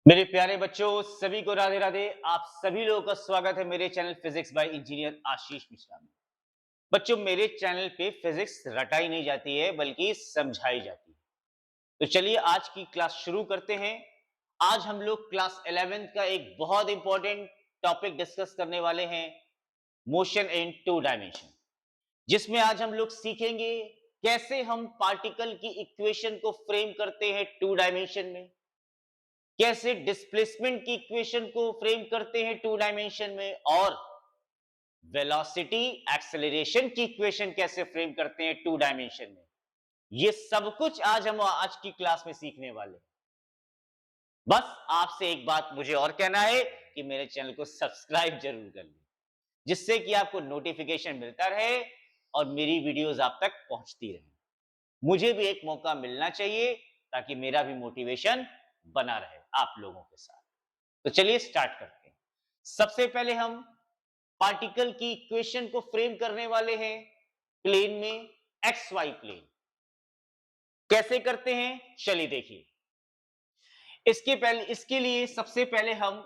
मेरे प्यारे बच्चों सभी को राधे राधे। आप सभी लोगों का स्वागत है मेरे channel physics bye engineer Ashish Mishra में। बच्चों, मेरे चैनल पे फिजिक्स रटाई नहीं जाती है बल्कि समझाई जाती है। तो चलिए आज की क्लास शुरू करते हैं। आज हम लोग क्लास 11th का एक बहुत इंपॉर्टेंट टॉपिक डिस्कस करने वाले हैं, मोशन इन टू डायमेंशन, जिसमें आज हम लोग सीखेंगे कैसे हम पार्टिकल की इक्वेशन को फ्रेम करते हैं टू डायमेंशन में, कैसे डिस्प्लेसमेंट की इक्वेशन को फ्रेम करते हैं टू डायमेंशन में, और वेलोसिटी एक्सेलरेशन की इक्वेशन कैसे फ्रेम करते हैं टू डायमेंशन में। ये सब कुछ आज हम आज की क्लास में सीखने वाले हैं। बस आपसे एक बात मुझे और कहना है कि मेरे चैनल को सब्सक्राइब जरूर कर लें, जिससे कि आपको नोटिफिकेशन मिलता रहे और मेरी वीडियोस आप तक पहुंचती रहे। मुझे भी एक मौका मिलना चाहिए ताकि मेरा भी मोटिवेशन बना रहे आप लोगों के साथ। तो चलिए स्टार्ट करते हैं। सबसे पहले हम पार्टिकल की इक्वेशन को फ्रेम करने वाले हैं प्लेन में, एक्स वाई प्लेन। कैसे करते हैं चलिए देखिए। इसके लिए सबसे पहले हम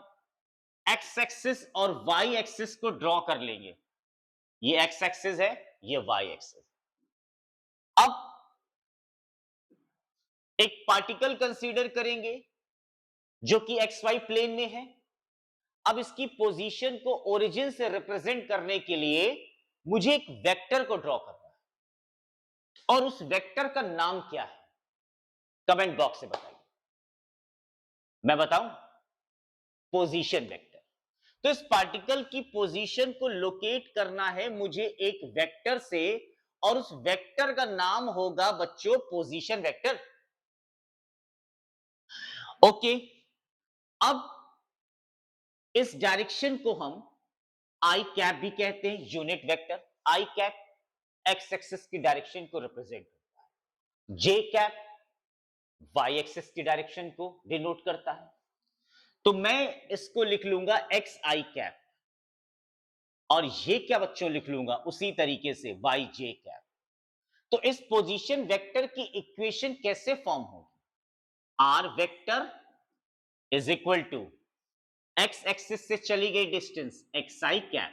एक्स एक्सिस और वाई एक्सिस को ड्रॉ कर लेंगे। ये एक्स एक्सिस है, ये वाई एक्सिस। अब एक पार्टिकल कंसीडर करेंगे जो कि एक्स वाई प्लेन में है। अब इसकी पोजीशन को ओरिजिन से रिप्रेजेंट करने के लिए मुझे एक वेक्टर को ड्रॉ करना है, और उस वेक्टर का नाम क्या है कमेंट बॉक्स से बताइए। मैं बताऊं, पोजीशन वेक्टर। तो इस पार्टिकल की पोजीशन को लोकेट करना है मुझे एक वेक्टर से, और उस वेक्टर का नाम होगा बच्चों पोजीशन वेक्टर। ओके, अब इस डायरेक्शन को हम आई कैप भी कहते हैं, यूनिट वेक्टर। आई कैप एक्स एक्सिस की डायरेक्शन को रिप्रेजेंट करता है, जे कैप वाई एक्सिस की डायरेक्शन को डिनोट करता है। तो मैं इसको लिख लूंगा एक्स आई कैप, और ये क्या बच्चों लिख लूंगा उसी तरीके से वाई जे कैप। तो इस पोजीशन वेक्टर की इक्वेशन कैसे फॉर्म होगी? R vector is equal to x axis से चली गई distance x i cap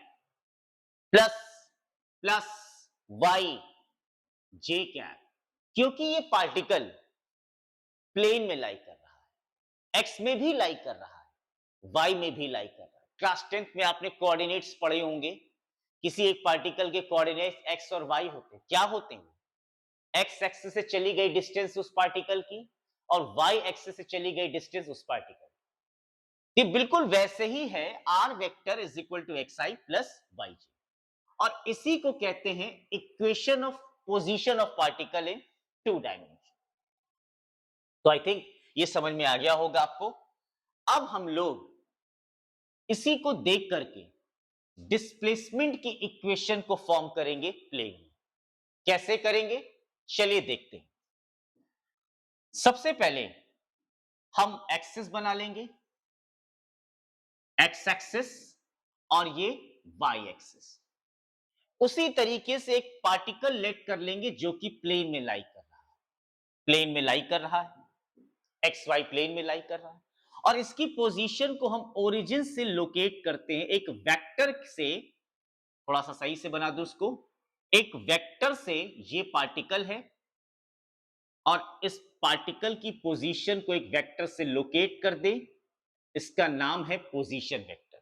plus plus y j cap. क्योंकि ये पार्टिकल प्लेन में लाई कर रहा है, एक्स में भी लाई कर रहा है, वाई में भी लाई कर रहा है। क्लास 10th में आपने कोऑर्डिनेट्स पढ़े होंगे। किसी एक पार्टिकल के कोऑर्डिनेट्स एक्स और वाई होते हैं। क्या होते हैं? एक्स एक्सिस से चली गई डिस्टेंस उस पार्टिकल की, और वाई एक्सिस से चली गई डिस्टेंस उस पार्टिकल की। बिल्कुल वैसे ही है r vector is equal to x i plus y j, और इसी को कहते हैं equation of position of particle in two dimension. तो आई थिंक ये समझ में आ गया होगा आपको। अब हम लोग इसी को देख करके डिस्प्लेसमेंट की इक्वेशन को फॉर्म करेंगे प्लेन में। कैसे करेंगे चलिए देखते हैं। सबसे पहले हम एक्सिस बना लेंगे, एक्स एक्सिस, और ये वाई एक्सिस। उसी तरीके से एक पार्टिकल लेट कर लेंगे जो कि प्लेन में लाई कर रहा है, प्लेन में लाई कर रहा है, एक्स वाई प्लेन में लाई कर रहा है, और इसकी पोजीशन को हम ओरिजिन से लोकेट करते हैं एक वेक्टर से। थोड़ा सा सही से बना दो उसको। एक वेक्टर से ये पार्टिकल है, और इस पार्टिकल की पोजीशन को एक वेक्टर से लोकेट कर दे, इसका नाम है पोजीशन वेक्टर।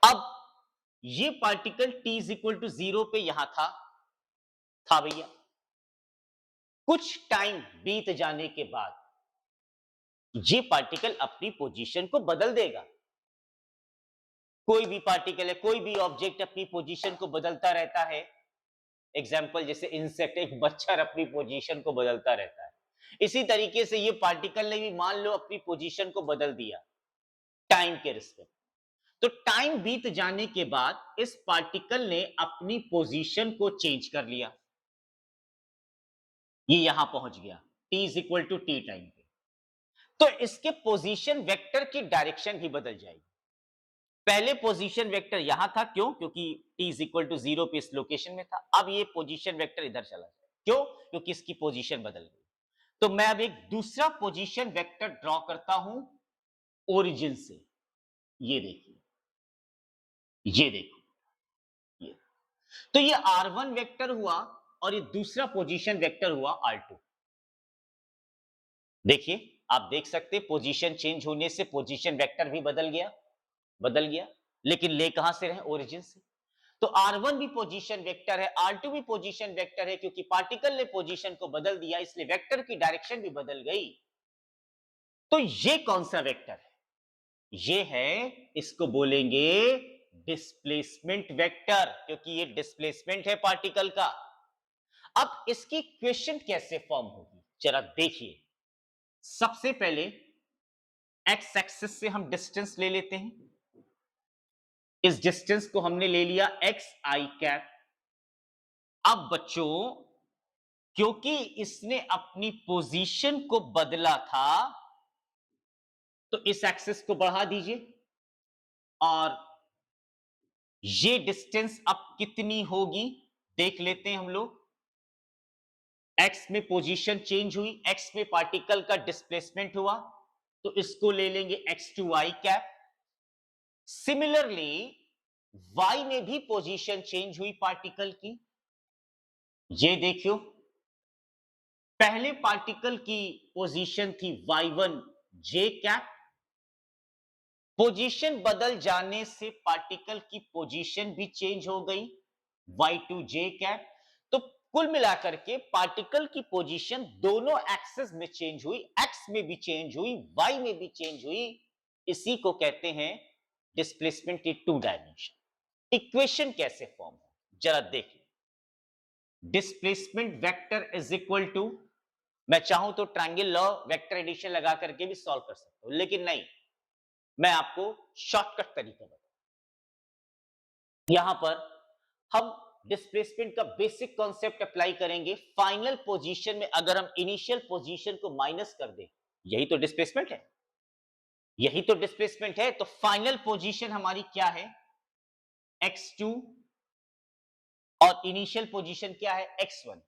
अब ये particle t is equal to 0 पे यहां था भैया। कुछ टाइम बीत जाने के बाद ये पार्टिकल अपनी पोजीशन को बदल देगा। कोई भी पार्टिकल है, कोई भी ऑब्जेक्ट अपनी पोजीशन को बदलता रहता है। एग्जाम्पल जैसे इंसेक्ट, एक मच्छर अपनी पोजीशन को बदलता रहता है। इसी तरीके से ये पार्टिकल ने भी मान लो अपनी पोजीशन को बदल दिया टाइम के रिस्पेक्ट। तो टाइम बीत जाने के बाद इस पार्टिकल ने अपनी पोजीशन को चेंज कर लिया, ये यहां पहुंच गया t is equal to t time पे। तो इसके पोजीशन वेक्टर की डायरेक्शन भी बदल जाएगी। पहले पोजीशन वेक्टर यहां था, क्यों? क्योंकि t इज इक्वल टू 0 पे इस लोकेशन में था। अब ये पोजीशन वेक्टर इधर चला जाए, क्यों? क्योंकि इसकी पोजीशन बदल गई। तो मैं अब एक दूसरा पोजीशन वेक्टर ड्रॉ करता हूं ओरिजिन से। ये देखिए, ये देखो, ये तो ये R1 वेक्टर हुआ और ये दूसरा पोजीशन वेक्टर हुआ R2। देखिए, आप देख सकते हैं पोजीशन चेंज होने से पोजीशन वेक्टर भी बदल गया, लेकिन ले कहां से रहे? ओरिजिन से। तो R1 भी पोजीशन वेक्टर है, R2 भी पोजीशन वेक्टर है, क्योंकि पार्टिकल ने पोजीशन को बदल दिया, इसलिए वेक्टर की डायरेक्शन भी बदल गई। तो ये कौन सा वेक्टर है? ये है, इसको बोलेंगे डिस्प्लेसमेंट वेक्टर, क्योंकि ये डिस्प्लेसमेंट है पार्टिकल का। अब इसकी इक्वेशन कैसे फॉर्म होगी, जरा देखिए। सबसे पहले एक्स एक्सिस से हम डिस्टेंस ले लेते हैं। इस डिस्टेंस को हमने ले लिया एक्स आई कैप। अब बच्चों, क्योंकि इसने अपनी पोजीशन को बदला था, तो इस एक्सिस को बढ़ा दीजिए और ये डिस्टेंस अब कितनी होगी देख लेते हैं हम लोग। एक्स में पोजीशन चेंज हुई, एक्स में पार्टिकल का डिस्प्लेसमेंट हुआ, तो इसको ले लेंगे x to y cap. Similarly y में भी पोजीशन चेंज हुई पार्टिकल की। ये देखियो, पहले पार्टिकल की पोजीशन थी y1 जे कैप। पोजीशन बदल जाने से पार्टिकल की पोजीशन भी चेंज हो गई y2 जे कैप। तो कुल मिलाकर के पार्टिकल की पोजीशन दोनों एक्सिस में चेंज हुई, एक्स में भी चेंज हुई, y में भी चेंज हुई। इसी को कहते हैं displacement in two dimension. Equation कैसे फॉर्म हो, जरा देखिए। Displacement vector is equal to, मैं चाहूं तो ट्रायंगल लॉ वेक्टर एडिशन लगा करके भी सॉल्व कर सकता हूं, लेकिन नहीं, मैं आपको शॉर्टकट तरीका बताऊं। यहां पर हम डिस्प्लेसमेंट का बेसिक कॉन्सेप्ट अप्लाई करेंगे। फाइनल पोजीशन में अगर हम इनिशियल पोजीशन को माइनस कर दें, यही तो डिस्प्लेसमेंट है, यही तो डिस्प्लेसमेंट है। तो फाइनल पोजीशन हमारी क्या है? x2, और इनिशियल पोजीशन क्या है? x1।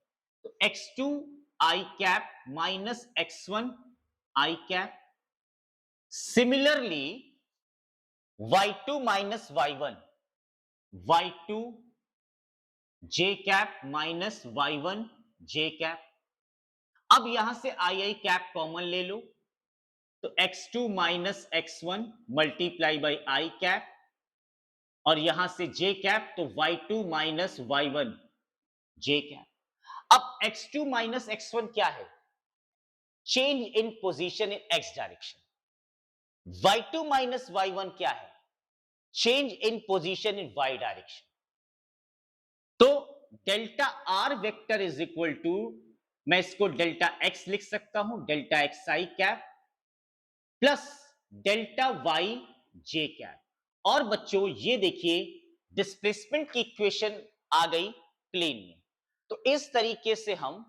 तो x2 i cap minus x1 i cap. Similarly y2 minus y1, y2 j cap minus y1 j cap. अब यहां से आई कैप कॉमन ले लो, तो x2 minus x1 multiply by I cap, और यहां से जे कैप, तो y2 minus y1 j cap. अब x2 माइनस x1 क्या है? Change in position in x direction. y2 minus y1 क्या है? Change in position in y direction. तो delta r vector is equal to, मैं इसको डेल्टा एक्स लिख सकता हूं, delta x i cap plus delta y j cap. और बच्चों ये देखिए, डिस्प्लेसमेंट की इक्वेशन आ गई प्लेन में। तो इस तरीके से हम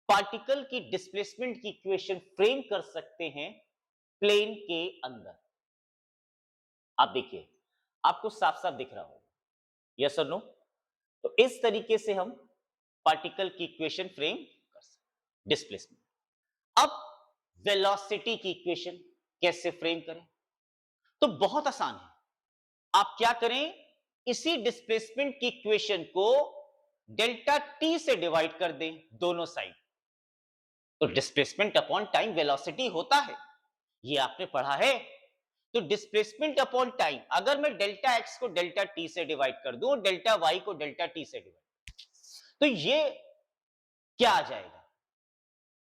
पार्टिकल की डिस्प्लेसमेंट की इक्वेशन फ्रेम कर सकते हैं प्लेन के अंदर। आप देखिए, आपको साफ साफ दिख रहा होगा, यस और नो? तो इस तरीके से हम पार्टिकल की इक्वेशन फ्रेम कर सकते। डिस्प्लेसमेंट। अब वेलोसिटी की इक्वेशन कैसे फ्रेम करें? तो बहुत आसान है। आप क्या करें, इसी डिस्प्लेसमेंट की इक्वेशन को डेल्टा टी से डिवाइड कर दें दोनों साइड। तो डिस्प्लेसमेंट अपॉन टाइम वेलोसिटी होता है, ये आपने पढ़ा है। तो डिस्प्लेसमेंट अपॉन टाइम, अगर मैं डेल्टा एक्स को डेल्टा टी से डिवाइड कर दूं, डेल्टा वाई को डेल्टा टी से डिवाइड, तो ये क्या आ जाएगा?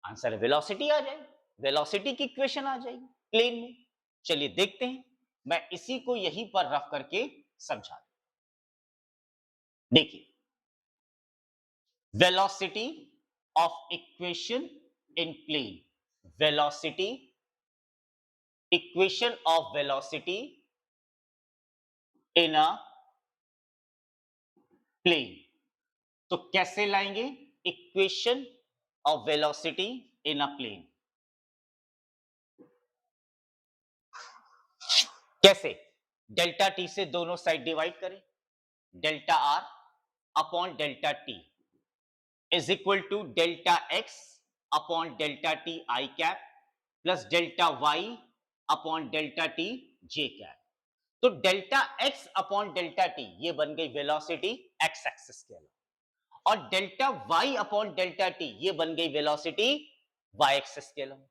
आंसर वेलोसिटी आ जाएगी, वेलोसिटी की इक्वेशन आ जाएगी प्लेन में। चलिए देखते हैं, मैं इसी को यहीं पर रफ करके समझा दूं। देखिए, velocity of equation in plane, velocity, equation of velocity in a plane. तो कैसे लाएंगे equation of velocity in a plane? कैसे? डेल्टा टी से दोनों साइड डिवाइड करें, delta r upon delta t is equal to delta x upon delta t i cap plus delta y upon delta t j cap. तो delta x upon delta t ये बन गई velocity x axis के अलावा, और delta y upon delta t ये बन गई वेलोसिटी वाई एक्सिस के अलावा।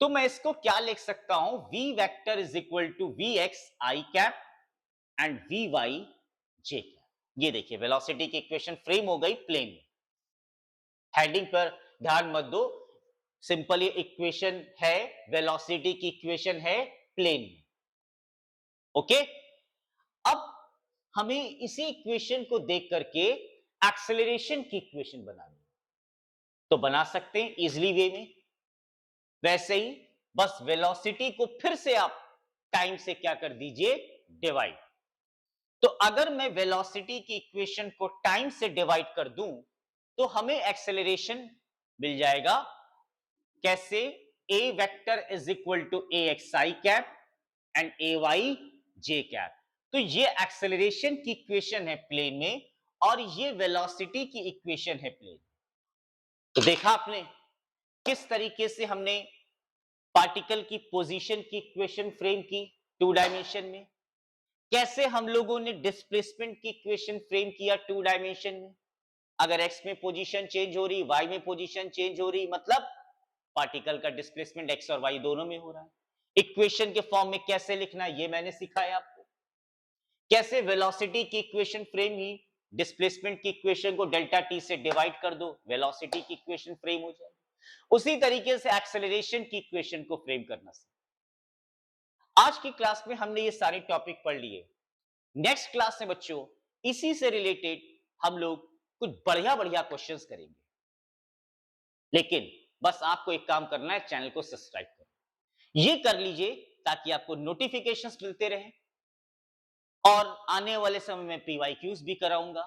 तो मैं इसको क्या लिख सकता हूं, v vector is equal to v x i cap and v y j cap. ये देखिए वेलोसिटी की इक्वेशन फ्रेम हो गई प्लेन में। हेडिंग पर ध्यान मत दो, सिंपल ये इक्वेशन है, वेलोसिटी की इक्वेशन है प्लेन में। ओके, अब हमें इसी इक्वेशन को देख करके एक्सेलरेशन की इक्वेशन बनानी है, तो बना सकते हैं इजिली वे में। वैसे ही बस वेलोसिटी को फिर से आप टाइम से क्या कर दीजिए, डिवाइड। तो अगर मैं वेलोसिटी की इक्वेशन को टाइम से डिवाइड कर दूं तो हमें एक्सेलरेशन मिल जाएगा। कैसे, a vector is equal to a x i cap and a y j cap. तो ये एक्सेलरेशन की इक्वेशन है प्लेन में और ये वेलोसिटी की इक्वेशन है प्लेन। तो देखा आपने किस तरीके से हमने पार्टिकल की पोजीशन की इक्वेशन फ्रेम की टू डायमेंशन में, कैसे हम लोगों ने डिस्प्लेसमेंट की इक्वेशन फ्रेम किया टू डायमेंशन में। अगर एक्स में पोजीशन चेंज हो रही, वाई में पोजीशन चेंज हो रही, मतलब पार्टिकल का डिस्प्लेसमेंट एक्स और वाई दोनों में हो रहा है। इक्वेशन के फॉर्म में कैसे लिखना है ये मैंने सिखाया आपको। कैसे वेलोसिटी की इक्वेशन फ्रेम ही डिस्प्लेसमेंट की इक्वेशन को डेल्टा टी से डिवाइड कर दो, वेलोसिटी की इक्वेशन फ्रेम हो जाएगी। उसी तरीके से एक्सेलरेशन की इक्वेशन को फ्रेम करना सीखो। आज की क्लास में हमने ये सारे टॉपिक पढ़ लिए। नेक्स्ट क्लास में बच्चों इसी से रिलेटेड हम लोग कुछ बढ़िया बढ़िया क्वेश्चंस करेंगे। लेकिन बस आपको एक काम करना है, चैनल को सब्सक्राइब करो। ये कर लीजिए ताकि आपको नोटिफिकेशंस मिलते रहे, और आने वाले समय में पीवाईक्यूज भी कराऊंगा,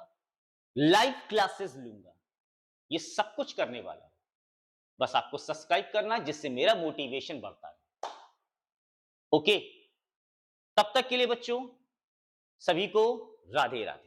लाइव क्लासेस लूंगा, ये सब कुछ करने वाला हूं। बस आपको सब्सक्राइब करना, जिससे मेरा मोटिवेशन बढ़ता है। ओके, तब तक के लिए बच्चों सभी को राधे राधे।